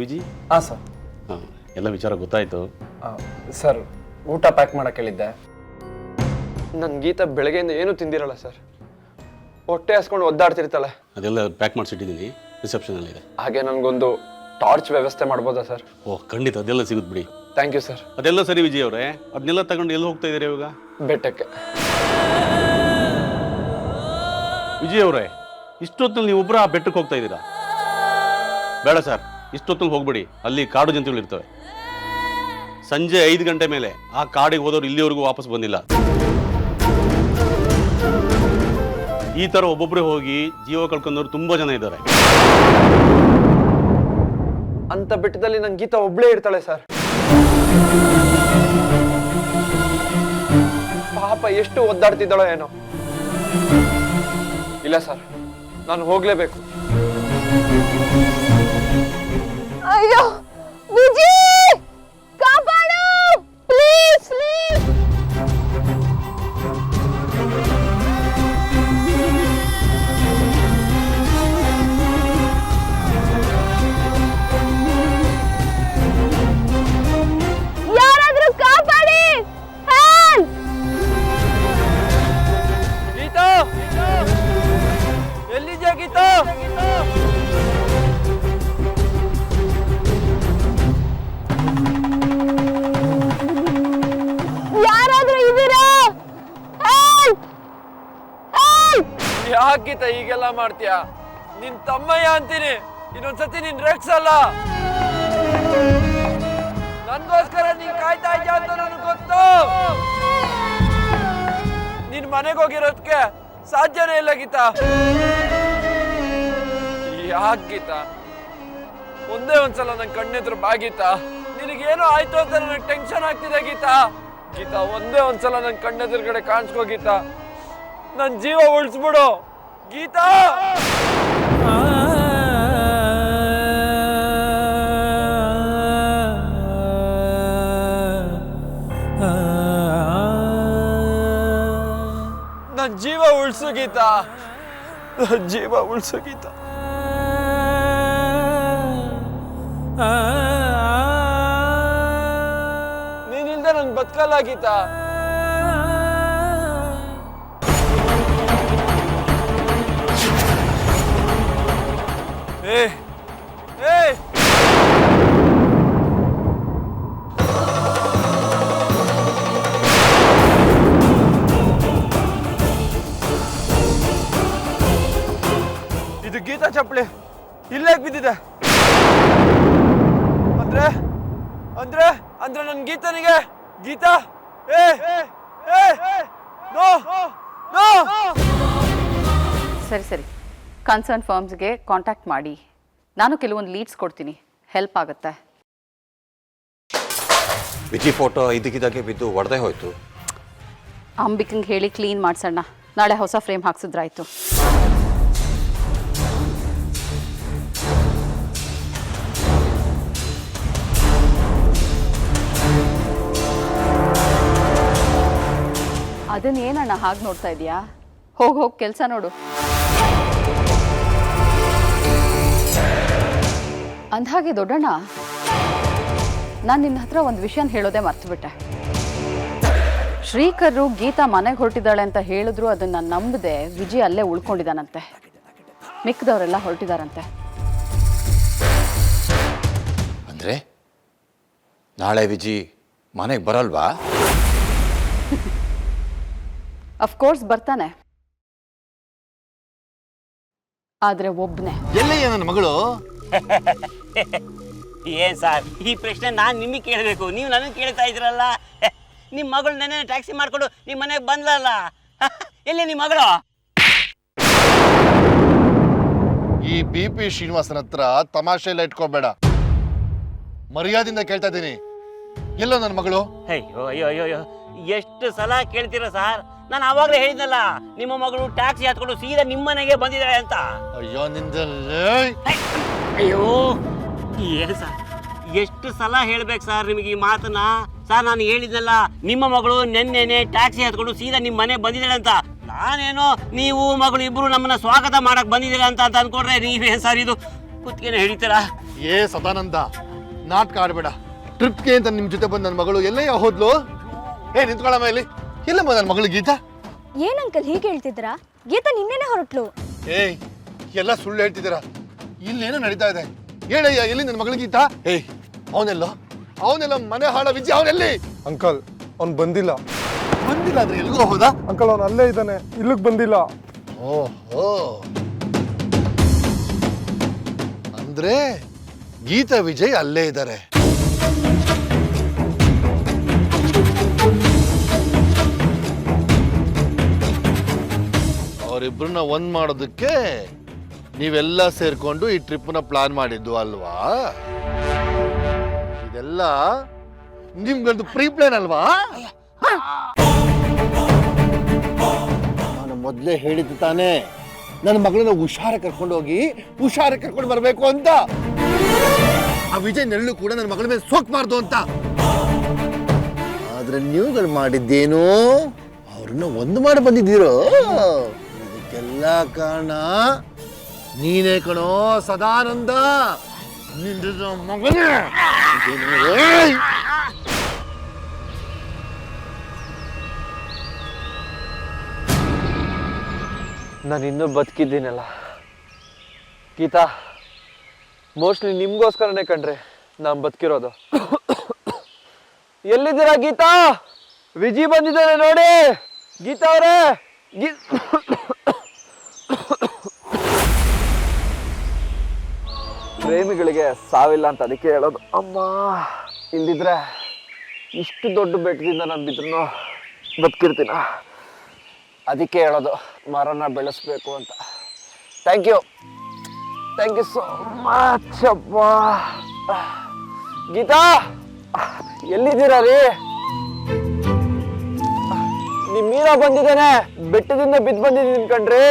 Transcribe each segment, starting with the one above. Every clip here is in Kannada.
ವಿಜಿ? ಹಾಂ ಸರ್. ಹಾಂ, ಎಲ್ಲ ವಿಚಾರ ಗೊತ್ತಾಯಿತು. ಸರ್, ಊಟ ಪ್ಯಾಕ್ ಮಾಡೋಕ್ಕೆ ಹೇಳಿದ್ದೆ. ನನ್ನ ಗೀತಾ ಬೆಳಗ್ಗೆಯಿಂದ ಏನೂ ತಿಂದಿರಲ್ಲ ಸರ್. ಹೊಟ್ಟೆ ಹಸ್ಕೊಂಡು ಒದ್ದಾಡ್ತಿರ್ತಾಳೆ. ಅದೆಲ್ಲ ಪ್ಯಾಕ್ ಮಾಡಿಸಿಟ್ಟಿದ್ದೀನಿ, ರಿಸೆಪ್ಷನಲ್ಲಿದೆ. ಹಾಗೆ ನನಗೊಂದು ಟಾರ್ಚ್ ವ್ಯವಸ್ಥೆ ಮಾಡ್ಬೋದಾ ಸರ್? ಓಹ್ ಖಂಡಿತ, ಅದೆಲ್ಲ ಸಿಗುತ್ತೆ ಬಿಡಿ. Thank you sir. ಅದೆಲ್ಲ ಸರಿ ವಿಜಯ್ ಅವರೇ, ಅದನ್ನೆಲ್ಲ ತಗೊಂಡು ಎಲ್ಲಿ ಹೋಗ್ತಾ ಇದ್ದೀರಿ ಇವಾಗ? ಬೆಟ್ಟಕ್ಕೆ. ವಿಜಯ್ ಅವರೇ, ಇಷ್ಟೊತ್ತಲ್ಲಿ ನೀವು ಒಬ್ಬರ ಆ ಬೆಟ್ಟಕ್ಕೆ ಹೋಗ್ತಾ ಇದ್ದೀರಾ? ಬೇಡ ಸರ್, ಇಷ್ಟೊತ್ತಲ್ಲಿ ಹೋಗ್ಬೇಡಿ, ಅಲ್ಲಿ ಕಾಡು ಜಂತುಗಳು ಇರ್ತವೆ. ಸಂಜೆ 5 ಗಂಟೆ ಮೇಲೆ ಆ ಕಾಡಿಗೆ ಹೋದವ್ರು ಇಲ್ಲಿವರೆಗೂ ವಾಪಸ್ ಬಂದಿಲ್ಲ. ಈ ಥರ ಒಬ್ಬೊಬ್ಬರೇ ಹೋಗಿ ಜೀವ ಕಳ್ಕೊಂಡವ್ರು ತುಂಬ ಜನ ಇದ್ದಾರೆ. ಅಂತ ಬೆಟ್ಟದಲ್ಲಿ ನನ್ನ ಗೀತಾ ಒಬ್ಳೇ ಇರ್ತಾಳೆ ಸರ್. ಪಾಪ ಎಷ್ಟು ಒದ್ದಾಡ್ತಿದ್ದಾಳೋ ಏನೋ. ಇಲ್ಲ ಸರ್, ನಾನು ಹೋಗ್ಲೇಬೇಕು. ಅಯ್ಯೋ ವಿಜಿ, ಕಾಪಾಡು ಪ್ಲೀಸ್ ಪ್ಲೀಸ್. ಯಾರಾದ್ರೂ ಕಾಪಾಡಿ, ಹೆಲ್ಪ್. ಗೀತಾ, ಎಲ್ಲಿದ್ಯಾ ಗೀತಾ? ಯಾರಾದ್ರೂ ಇದ್ದೀರಾ? Help help. ಯಾಕೆ ಗೀತಾ ಹೀಗೆಲ್ಲ ಮಾಡ್ತೀಯಾ? ನಿನ್ ತಮ್ಮಯ್ಯ ಅಂತೀನಿ, ಇನ್ನೊಂದ್ಸತಿ ನಿನ್ ರೇಗ್ಸಲ್ಲ. ನನ್ಗೋಸ್ಕರ ನೀನ್ ಕಾಯ್ತಾ ಇದ್ಯಾ ಅಂತ ನನಗೆ ಗೊತ್ತು. ನಿನ್ ಮನೆಗೆ ಹೋಗಿರೋದಕ್ಕೆ ಸಾಧ್ಯನೇ ಇಲ್ಲ ಗೀತಾ. ಯಾಕೆ ಗೀತಾ? ಒಂದೇ ಒಂದ್ಸಲ ನನ್ ಕಣ್ಣೆದ್ರು ಬಾ ಗೀತಾ. ನಿನಗೇನೋ ಆಯ್ತು ಅಂತ ನನಗೆ ಟೆನ್ಷನ್ ಆಗ್ತಿದೆ ಗೀತಾ. ಗೀತಾ, ಒಂದೇ ಒಂದ್ಸಲ ನನ್ ಕಣ್ಣೆದುರುಗಡೆ ಕಾಣಿಸ್ಕೋ ಗೀತಾ. ನನ್ ಜೀವ ಉಳಿಸ್ಬಿಡು ಗೀತಾ. ನನ್ ಜೀವ ಉಳಿಸು ಗೀತಾ, ನನ್ ಜೀವ ಉಳಿಸು ಗೀತಾ. ನೀನಿಲ್ದೆ ನನ್ ಬದುಕಲ್ಲ ಗೀತಾ. ಏ ಏ ಇದು ಗೀತಾ ಚಪ್ಪಲಿ ಇಲ್ಲೇ ಬಿದ್ದಿದೆ. ಅಂದ್ರೆ ಅಂದ್ರೆ ಅಂದ್ರೆ ನನ್ ಗೀತನಿಗೆ ಗೀತಾ ಏ ಏ ನೋ ನೋ. ಸರಿ ಸರಿ, ಕನ್ಸರ್ನ್ ಫರ್ಮ್ಸ್ಗೆ ಕಾಂಟ್ಯಾಕ್ಟ್ ಮಾಡಿ, ನಾನು ಕೆಲವೊಂದು ಲೀಡ್ಸ್ ಕೊಡ್ತೀನಿ, ಹೆಲ್ಪ್ ಆಗುತ್ತೆ. ವಿಜಿ ಫೋಟೋ ಇದಕ್ಕಿದ್ದಾಗೆ ಬಿದ್ದು ಒಡೆದೇ ಹೋಯ್ತು. ಅಂಬಿಕಂಗೆ ಹೇಳಿ ಕ್ಲೀನ್ ಮಾಡ್ಸೋಣ, ನಾಳೆ ಹೊಸ ಫ್ರೇಮ್ ಹಾಕ್ಸಿದ್ರಾಯ್ತು. ಅದನ್ನೇನಣ್ಣ ಹಾಗೆ ನೋಡ್ತಾ ಇದೀಯಾ? ಹೋಗಿ ಹೋಗಿ ಕೆಲಸ ನೋಡು. ಅಂದಹಾಗೆ ದೊಡ್ಡಣ್ಣ, ನಾನು ನಿನ್ನ ಹತ್ರ ಒಂದು ವಿಷಯನ ಹೇಳೋದೇ ಮರ್ತುಬಿಟ್ಟೆ. ಶ್ರೀಕರು ಗೀತಾ ಮನೆಗೆ ಹೊರಟಿದ್ದಾಳೆ ಅಂತ ಹೇಳಿದ್ರು ಅದನ್ನು ನಂಬದೆ ವಿಜಯ್ ಅಲ್ಲೇ ಉಳ್ಕೊಂಡಿದ್ದಾನಂತೆ. ಮಿಕ್ಕದವರೆಲ್ಲ ಹೊರಟಿದ್ದಾರಂತೆ. ಅಂದರೆ ನಾಳೆ ವಿಜಿ ಮನೆಗೆ ಬರಲ್ವಾ? ಅಫ್ಕೋರ್ಸ್ ಬರ್ತಾನೆ, ಆದರೆ ಒಬ್ಬನೇ. ಎಲ್ಲಯ್ಯ ನನ್ನ ಮಗಳು? ಏನ್ ಸರ್ ಈ ಪ್ರಶ್ನೆ ನಾನು ನಿಮಗೆ ಕೇಳಬೇಕು, ನೀವು ನನಗೆ ಕೇಳ್ತಾ ಇದ್ರಲ್ಲ. ನಿಮ್ಮ ಮಗಳು ನೆನ್ನೆ ಟ್ಯಾಕ್ಸಿ ಮಾಡ್ಕೊಂಡು ನಿಮ್ಮ ಮನೆಗೆ ಬಂದ್ಲಲ್ಲ, ಎಲ್ಲಿ ನಿಮ್ಮ ಮಗಳು? ಈ BP ಶ್ರೀನಿವಾಸನ ಹತ್ರ ತಮಾಷೆ ಎಲ್ಲ ಇಟ್ಕೋಬೇಡ, ಮರ್ಯಾದಿಂದ ಕೇಳ್ತಾ ಇದ್ದೀನಿ, ಎಲ್ಲೋ ನನ್ನ ಮಗಳು? ಅಯ್ಯೋ ಅಯ್ಯೋ ಅಯ್ಯೋ ಅಯ್ಯೋ, ಎಷ್ಟು ಸಲ ಕೇಳ್ತೀರ ಸರ್? ನಾನು ಆವಾಗಲೇ ಹೇಳಿದ್ನಲ್ಲ, ನಿಮ್ಮ ಮಗಳು ಟ್ಯಾಕ್ಸಿ ಹತ್ಕೊಂಡು ಸೀದಾ ನಿಮ್ಮ ಮನೆಗೆ ಬಂದಿದ್ದಾಳೆ ಅಂತ. ಅಯ್ಯೋ ನಿಂದಲ್ಲೇ. ಅಯ್ಯೋ ಏನು ಸರ್, ಎಷ್ಟು ಸಲ ಹೇಳ್ಬೇಕು ಸರ್ ನಿಮಗೆ ಈ ಮಾತನ್ನ? ಸರ್ ನಾನು ಹೇಳಿದ್ನಲ್ಲ, ನಿಮ್ಮ ಮಗಳು ನೆನ್ನೆನೆ ಟ್ಯಾಕ್ಸಿ ಹತ್ಕೊಂಡು ಸೀದಾ ನಿಮ್ಮ ಮನೆ ಬಂದಿದ್ದಾಳೆ ಅಂತ. ನಾನೇನೋ ನೀವು ಮಗಳು ಇಬ್ರು ನಮ್ಮನ್ನ ಸ್ವಾಗತ ಮಾಡಕ್ ಬಂದಿದ್ದೀರಾ ಅಂತ ಅನ್ಕೊಂಡ್ರೆ ನೀವೇನು ಸರ್ ಇದು ಕುತ್ತಿಗೆನ ಹಿಡಿತೀರಾ? ಏ ಸದಾನಂದ, ನಾಟಕ ಆಡಬೇಡ. ಟ್ರಿಪ್ಗೆ ಅಂತ ನಿಮ್ಮ ಜೊತೆ ಬಂದು ನನ್ನ ಮಗಳು ಎಲ್ಲೇ ಹೋದ್ಲು? ನಿಂತ್ಕೊಳ್ಳಮ್ಮ ಇಲ್ಲಿ. ಇಲ್ಲಮ್ಮ ನನ್ನ ಮಗಳು ಗೀತಾ. ಏನ್ ಅಂಕಲ್ ಹೀಗೆ ಹೇಳ್ತಿದ್ರಾ? ಗೀತಾ ನಿನ್ನೆನೆ ಹೊರಟ್ಲು. ಎಲ್ಲ ಸುಳ್ಳು ಹೇಳ್ತಿದ್ದೀರಾ. ಇಲ್ಲೇನೋ ನಡೀತಾ ಇದೆ. ಹೇಳಯ್ಯ, ಎಲ್ಲಿ ನನ್ನ ಮಗಳು ಗೀತಾ? ಅವನೆಲ್ಲ ಮನೆ ಹಾಳ ವಿಜಿ, ಅವನೆಲ್ಲಿ? ಅಂಕಲ್ ಅವ್ನು ಬಂದಿಲ್ಲ. ಬಂದಿಲ್ಲ ಅಂದ್ರೆ ಎಲ್ಗೋ ಹೋದ? ಅಂಕಲ್ ಅವ್ನು ಅಲ್ಲೇ ಇದ್ದಾನೆ, ಇಲ್ಲಿಗೆ ಬಂದಿಲ್ಲ. ಓಹೋ, ಅಂದ್ರೆ ಗೀತಾ ವಿಜಯ್ ಅಲ್ಲೇ ಇದ್ದಾರೆ. ಅವರಿಬ್ಬರನ್ನ ಒಂದ್ ಮಾಡೋದಕ್ಕೆ ನೀವೆಲ್ಲ ಸೇರ್ಕೊಂಡು ಈ ಟ್ರಿಪ್ನ ಪ್ಲಾನ್ ಮಾಡಿದ್ದು ಅಲ್ವಾ? ಇದೆಲ್ಲ ನಿಮ್ಗೊಂದು ಪ್ರೀ ಪ್ಲಾನ್ ಅಲ್ವಾ? ನಾನು ಮೊದಲೇ ಹೇಳಿದ್ದು ತಾನೇ, ನನ್ನ ಮಗಳನ್ನ ಹುಷಾರ ಕರ್ಕೊಂಡು ಹೋಗಿ ಹುಷಾರ ಕರ್ಕೊಂಡು ಬರಬೇಕು ಅಂತ. ಆ ವಿಜಯ್ ನೆರಳು ಕೂಡ ನನ್ನ ಮಗಳ ಮೇಲೆ ಸೋಕ್ಬಾರ್ದು ಅಂತ. ಆದ್ರೆ ನೀವುಗಳು ಮಾಡಿದ್ದೇನು? ಅವ್ರನ್ನ ಒಂದು ಮಾಡಿ ಬಂದಿದ್ದೀರೋ. ಇದಕ್ಕೆಲ್ಲ ಕಾರಣ ನೀನೇ ಕಣೋ ಸದಾನಂದ. ನಿನ್ನ ಮಗನೇ. ನಾನು ಇನ್ನೂ ಬದುಕಿದ್ದೀನಲ್ಲ ಗೀತಾ, ಮೋಸ್ಟ್ಲಿ ನಿಮ್ಗೋಸ್ಕರನೇ ಕಣ್ರಿ ನಾನು ಬದುಕಿರೋದು. ಎಲ್ಲಿದ್ದೀರಾ ಗೀತಾ? ವಿಜಿ ಬಂದಿದ್ದಾನೆ ನೋಡಿ. ಗೀತಾ ಅವರೇ, ಪ್ರೇಮಿಗಳಿಗೆ ಸಾವಿಲ್ಲ ಅಂತ ಅದಕ್ಕೆ ಹೇಳೋದು. ಅಮ್ಮ, ಇಲ್ದಿದ್ರೆ ಇಷ್ಟು ದೊಡ್ಡ ಬೆಟ್ಟದಿಂದ ನಾನು ಬಿದ್ರು ಬದುಕಿರ್ತೀನ. ಅದಕ್ಕೆ ಹೇಳೋದು ಮರನ ಬೆಳೆಸ್ಬೇಕು ಅಂತ. ಥ್ಯಾಂಕ್ ಯು ಸೋ ಮಚ್ ಅಪ್ಪ. ಗೀತಾ, ಎಲ್ಲಿದ್ದೀರಾ ರೀ? ನಿಮ್ ಮೀರಾ ಬಂದಿದ್ದೇನೆ, ಬೆಟ್ಟದಿಂದ ಬಿದ್ದು ಬಂದಿದ್ದೀನಿ ಕಣ್ರಿ.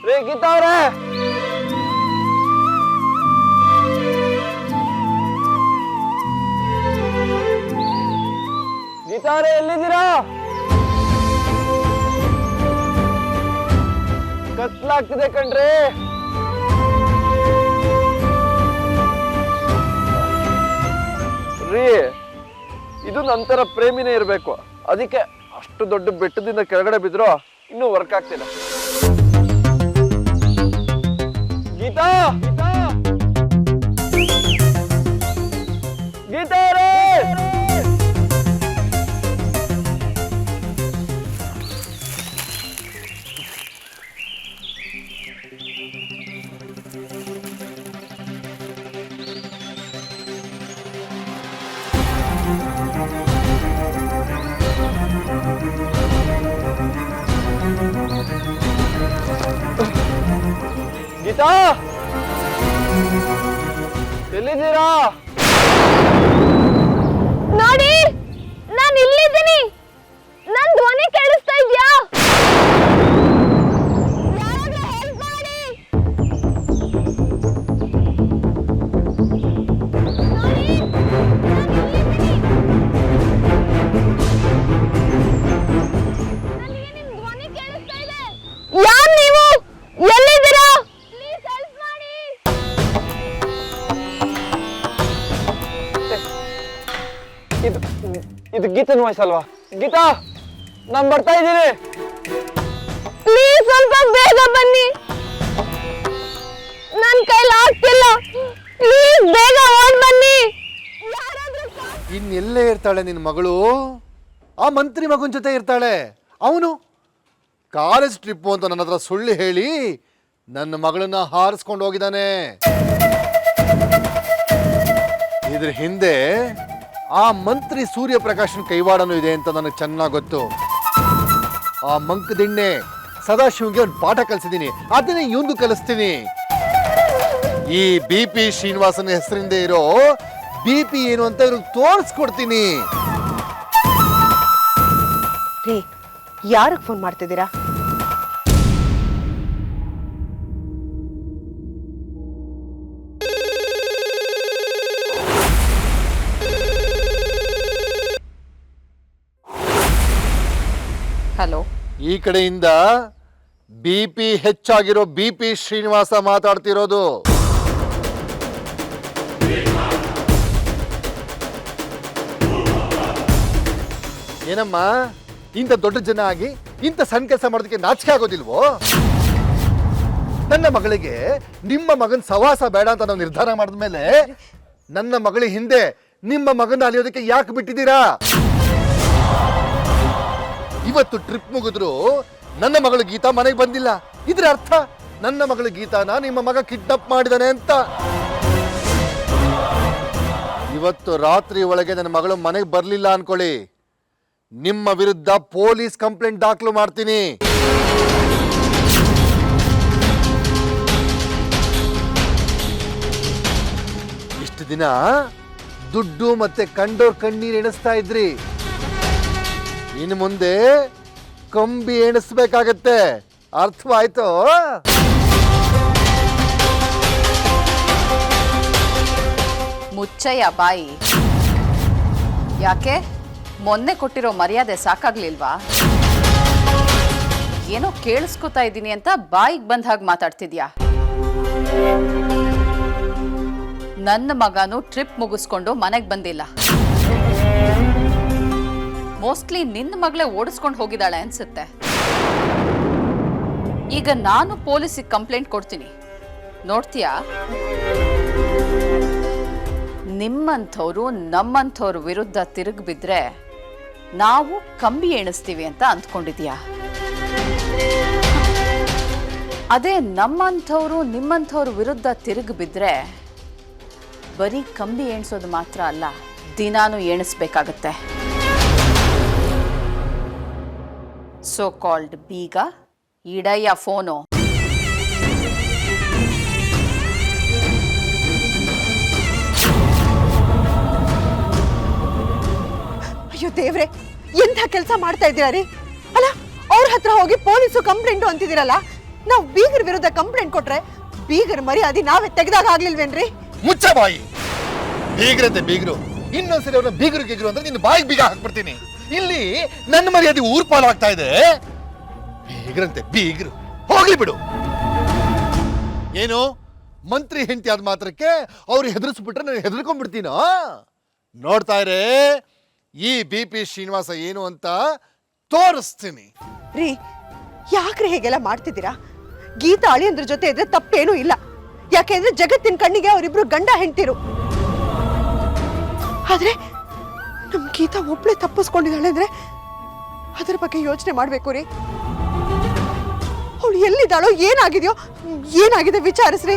ರೇ ಗೀತಾ ಅವ್ರೆ, ಗೀತಾ ಅವ್ರೆ ಎಲ್ಲಿದ್ದೀರಾ? ಕತ್ಲಾಗ್ತಿದೆ ಕಣ್ರಿ. ರೀ, ಇದು ನಂತರ ಪ್ರೇಮಿನೇ ಇರ್ಬೇಕು. ಅದಕ್ಕೆ ಅಷ್ಟು ದೊಡ್ಡ ಬೆಟ್ಟದಿಂದ ಕೆಳಗಡೆ ಬಿದ್ರು ಇನ್ನೂ ವರ್ಕ್ ಆಗ್ತಿಲ್ಲ. ಗೀತಾ, ಗೀತಾ ಅವರೇ, ಗೀತಾ ಎಲ್ಲಿದ್ದೀರಾ? ನೋಡಿ, ನಾನು ಇಲ್ಲಿದ್ದೀನಿ. ನನ್ ಧ್ವನಿ ಕೇಳಿಸ್ತಾ ಇದ್ಯಾ? ಯಾರಾದ್ರೂ ಹೆಲ್ಪ್ ಮಾಡಿ. ಯಾರ್ ನೀವು? ಎಲ್ಲಿದ್ದೀರಾ? ಪ್ಲೀಸ್ ಹೆಲ್ಪ್ ಮಾಡಿ. ಇದು ಗೀತನ ವಾಯ್ಸ್ ಅಲ್ವಾ? ಗೀತಾ, ನಾನು ಬರ್ತಾ ಇದ್ದೀನಿ. ಪ್ಲೀಸ್ ಸ್ವಲ್ಪ ಬೇಗ ಬನ್ನಿ. ನನ್ನ ಕೈಲಿ ಆಗ್ತಿಲ್ಲ. ಪ್ಲೀಸ್ ಬೇಗ ಓಡ್ ಬನ್ನಿ. ಇನ್ನೆಲ್ಲೇ ಇರ್ತಾಳೆ ನಿನ್ನ ಮಗಳು? ಆ ಮಂತ್ರಿ ಮಗನ ಜೊತೆ ಇರ್ತಾಳೆ. ಅವನು ಕಾಲೇಜ್ ಟ್ರಿಪ್ಪು ಅಂತ ನನ್ನ ಹತ್ರ ಸುಳ್ಳು ಹೇಳಿ ನನ್ನ ಮಗಳನ್ನ ಹಾರಿಸ್ಕೊಂಡು ಹೋಗಿದ್ದಾನೆ. ಇದ್ರ ಹಿಂದೆ ಆ ಮಂತ್ರಿ ಸೂರ್ಯಪ್ರಕಾಶನ್ ಕೈವಾಡನೂ ಇದೆ ಅಂತ ನನಗೆ ಚೆನ್ನಾಗಿ ಗೊತ್ತು. ಆ ಮಂಕದಿಣ್ಣೆ ಸದಾಶಿವಗೆ ಒಂದು ಪಾಠ ಕಲಿಸಿದ್ದೀನಿ, ಅದನ್ನೇ ಇವನ್ಗೂ ಕಲಿಸ್ತೀನಿ. ಈ BP ಶ್ರೀನಿವಾಸನ ಹೆಸರಿಂದ ಇರೋ BP ಏನು ಅಂತ ಇವ್ರಿಗೆ ತೋರಿಸ್ಕೊಡ್ತೀನಿ. ರೀ, ಯಾರಿಗೆ ಫೋನ್ ಮಾಡ್ತಿದ್ದೀರಾ? ಹಲೋ, ಈ ಕಡೆಯಿಂದ BP ಹೆಚ್ಚಾಗಿರೋ BP ಶ್ರೀನಿವಾಸ ಮಾತಾಡ್ತಿರೋದು. ಏನಮ್ಮ ಇಂಥ ದೊಡ್ಡ ಜನ ಆಗಿ ಇಂಥ ಸಣ್ಣ ಕೆಲಸ ಮಾಡೋದಕ್ಕೆ ನಾಚಿಕೆ ಆಗೋದಿಲ್ವೋ? ನನ್ನ ಮಗಳಿಗೆ ನಿಮ್ಮ ಮಗನ ಸವಾಸ ಬೇಡ ಅಂತ ನಾವು ನಿರ್ಧಾರ ಮಾಡಿದ್ಮೇಲೆ ನನ್ನ ಮಗಳ ಹಿಂದೆ ನಿಮ್ಮ ಮಗನ ಅಲಿಯೋದಕ್ಕೆ ಯಾಕೆ ಬಿಟ್ಟಿದ್ದೀರಾ? ಇವತ್ತು ಟ್ರಿಪ್ ಮುಗಿದ್ರು ನನ್ನ ಮಗಳು ಗೀತಾ ಮನೆಗೆ ಬಂದಿಲ್ಲ. ಇದ್ರ ಅರ್ಥ ನನ್ನ ಮಗಳು ಗೀತಾನ ನಿಮ್ಮ ಮಗ ಕಿಡ್ನಾಪ್ ಮಾಡಿದಾನೆ ಅಂತ. ಇವತ್ತು ರಾತ್ರಿ ಒಳಗೆ ನನ್ನ ಮಗಳು ಮನೆಗೆ ಬರಲಿಲ್ಲ ಅನ್ಕೊಳ್ಳಿ, ನಿಮ್ಮ ವಿರುದ್ಧ ಪೊಲೀಸ್ ಕಂಪ್ಲೇಂಟ್ ದಾಖಲು ಮಾಡ್ತೀನಿ. ಇಷ್ಟು ದಿನ ದುಡ್ಡು ಮತ್ತೆ ಕಂಡೋರ್ ಕಣ್ಣೀರು ಎಣಿಸ್ತಾ ಇದ್ರಿ, ಇನ್ನು ಮುಂದೆ ಕಂಬಿ ಎಣಿಸ್ಬೇಕಾಗತ್ತೆ. ಅರ್ಥವಾಯ್ತು? ಮುಚ್ಚಯ್ಯ ಬಾಯಿ. ಯಾಕೆ ಮೊನ್ನೆ ಕೊಟ್ಟಿರೋ ಮರ್ಯಾದೆ ಸಾಕಾಗ್ಲಿಲ್ವಾ? ಏನೋ ಕೇಳಿಸ್ಕೊತಾ ಇದ್ದೀನಿ ಅಂತ ಬಾಯಿಗೆ ಬಂದ ಹಾಗೆ ಮಾತಾಡ್ತಿದ್ಯಾ? ನನ್ನ ಮಗನು ಟ್ರಿಪ್ ಮುಗಿಸ್ಕೊಂಡು ಮನೆಗೆ ಬಂದಿಲ್ಲ. ಮೋಸ್ಟ್ಲಿ ನಿನ್ನ ಮಗಳೇ ಓಡಿಸ್ಕೊಂಡು ಹೋಗಿದ್ದಾಳೆ ಅನ್ಸುತ್ತೆ. ಈಗ ನಾನು ಪೊಲೀಸಿಗೆ ಕಂಪ್ಲೇಂಟ್ ಕೊಡ್ತೀನಿ, ನೋಡ್ತೀಯಾ? ನಿಮ್ಮಂಥವ್ರು ನಮ್ಮಂಥವ್ರ ವಿರುದ್ಧ ತಿರುಗಿ ಬಿದ್ರೆ ನಾವು ಕಂಬಿ ಎಣಿಸ್ತೀವಿ ಅಂತ ಅಂದ್ಕೊಂಡಿದ್ಯಾ? ಅದೇ ನಮ್ಮಂಥವ್ರು ನಿಮ್ಮಂಥವ್ರ ವಿರುದ್ಧ ತಿರುಗಿ ಬಿದ್ರೆ ಬರೀ ಕಂಬಿ ಎಣಿಸೋದು ಮಾತ್ರ ಅಲ್ಲ, ದಿನಾನು ಎಣಿಸ್ಬೇಕಾಗತ್ತೆ. ಸೋ ಕಾಲ್ಡ್ ಬೀಗ ಇಡಯ್ಯ ಫೋನು. ಅಯ್ಯೋ ದೇವ್ರೆ, ಎಂಥ ಕೆಲಸ ಮಾಡ್ತಾ ಇದ್ದೀರಾ ರೀ? ಅಲ್ಲ, ಅವ್ರ ಹತ್ರ ಹೋಗಿ ಪೊಲೀಸು ಕಂಪ್ಲೇಂಟು ಅಂತಿದ್ದೀರಲ್ಲ. ನಾವು ಬೀಗರ ವಿರುದ್ಧ ಕಂಪ್ಲೇಂಟ್ ಕೊಟ್ರೆ ಬೀಗರ ಮರ್ಯಾದೆ ನಾವೇ ತೆಗೆದಾಗ ಆಗ್ಲಿಲ್ವೇನ್ರಿ? ಮುಚ್ಚ ಬಾಯಿ. ಬೀಗ್ರಂತೆ ಬೀಗ್ರು, ಇನ್ನೊಂದ್ಸರಿ ಅವ್ರನ್ನ ಬೀಗರು ಗೀಗರು ಅಂದ್ರೆ ನಿನ್ನ ಬಾಯಿಗೆ ಬೀಗ ಹಾಕ್ಬಿಡ್ತೀನಿ. ಇಲ್ಲಿ ನನ್ನ ಮರ್ಯಾದೆ ಊರ್ಪಾಲಾಗ್ತಾ ಇದೆ. ಬೀಗ್ರಂತೆ ಬೀಗ್ರು, ಹೋಗ್ಲಿ ಬಿಡು. ಏನು ಮಂತ್ರಿ ಹೆಂಡತಿ ಆದ ಮಾತ್ರಕ್ಕೆ ಅವ್ರು ಹೆದರ್ಸ್ಬಿಟ್ರೆ ನಾನು ಹೆದರ್ಕೊಂಡ್ಬಿಡ್ತೀನೋ? ನೋಡ್ತಾ ಇರೇ, ಈ BP ಶ್ರೀನಿವಾಸ ಏನು ಅಂತ ತೋರಿಸ್ತೀನಿ. ರೀ, ಯಾಕ್ರಿ ಹೇಗೆಲ್ಲ ಮಾಡ್ತಿದ್ದೀರಾ? ಗೀತಾ ಅಳಿಯಂದ್ರ ಜೊತೆ ಇದ್ರೆ ತಪ್ಪೇನೂ ಇಲ್ಲ. ಯಾಕೆಂದ್ರೆ ಜಗತ್ತಿನ ಕಣ್ಣಿಗೆ ಅವರಿಬ್ರು ಗಂಡ ಹೆಂಡ್ತಿರು. ಆದ್ರೆ ನಮ್ ಗೀತಾ ಒಬ್ಳೆ ತಪ್ಪಿಸ್ಕೊಂಡಿದ್ದಾಳೆ ಅಂದ್ರೆ ಅದ್ರ ಬಗ್ಗೆ ಯೋಚನೆ ಮಾಡ್ಬೇಕು ರೀ. ಅವಳು ಎಲ್ಲಿದ್ದಾಳೋ, ಏನಾಗಿದೆಯೋ, ಏನಾಗಿದೆ ವಿಚಾರಿಸ್ರಿ.